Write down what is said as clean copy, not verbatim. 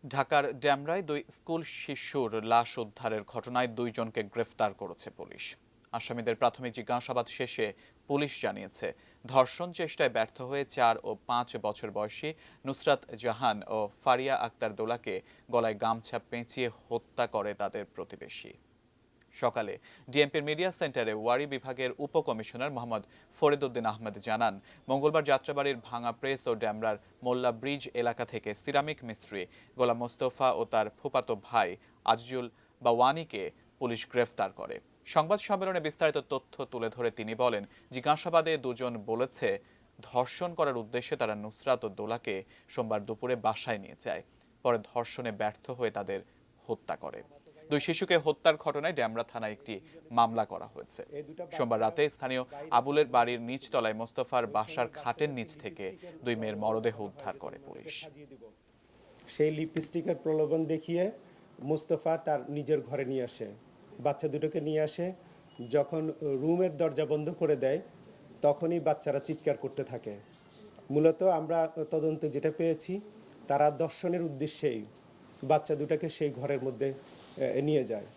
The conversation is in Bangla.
ঢাকার ডেমরায় দুই স্কুল শিশুর লাশ উদ্ধারের ঘটনায় দুইজনকে গ্রেফতার করেছে পুলিশ। আসামিদের প্রাথমিক জিজ্ঞাসাবাদ শেষে পুলিশ জানিয়েছে, ধর্ষণ চেষ্টায় ব্যর্থ হয়ে 4 ও 5 বছর বয়সী নুসরাত জাহান ও ফারিয়া আক্তার দোলাকে গলায় গামছা পেঁচিয়ে হত্যা করে তাদের প্রতিবেশী। সকালে ডিএমপির মিডিয়া সেন্টারে ওয়ারি বিভাগের উপকমিশনার মোহাম্মদ ফরিদউদ্দিন আহমেদ জানান, মঙ্গলবার যাত্রাবাড়ির ভাঙা প্রেস ও ডেমরার মোল্লা ব্রিজ এলাকা থেকে সিরামিক মিস্ত্রি গোলাম মোস্তফা ও তার ফুফাতো ভাই আজিজুল বা ওয়ানিকে পুলিশ গ্রেফতার করে। সংবাদ সম্মেলনে বিস্তারিত তথ্য তুলে ধরে তিনি বলেন, জিজ্ঞাসাবাদে দুজন বলেছে ধর্ষণ করার উদ্দেশ্যে তারা নুসরাত ও দোলাকে সোমবার দুপুরে বাসায় নিয়ে যায়। পরে ধর্ষণে ব্যর্থ হয়ে তাদের হত্যা করে। দুই শিশুকে হত্যার ঘটনায় ডেমরা থানায় একটি মামলা করা হয়েছে। সোমবার রাতে স্থানীয় আবুলের বাড়ির নিচতলায় মোস্তফার বাসার খাটের নিচ থেকে দুই মেয়ের মরদেহ উদ্ধার করে পুলিশ। সেই লিপস্টিকের প্রলোভন দেখিয়ে মোস্তফা তার নিজের ঘরে নিয়ে আসে, বাচ্চা দুটোকে নিয়ে আসে। যখন রুমের দরজা বন্ধ করে দেয় তখনই বাচ্চারা চিৎকার করতে থাকে। মূলত আমরা তদন্তে যেটা পেয়েছি, তারা দর্শনের উদ্দেশ্যেই বাচ্চা দুটাকে সেই ঘরের মধ্যে নিয়ে যায়।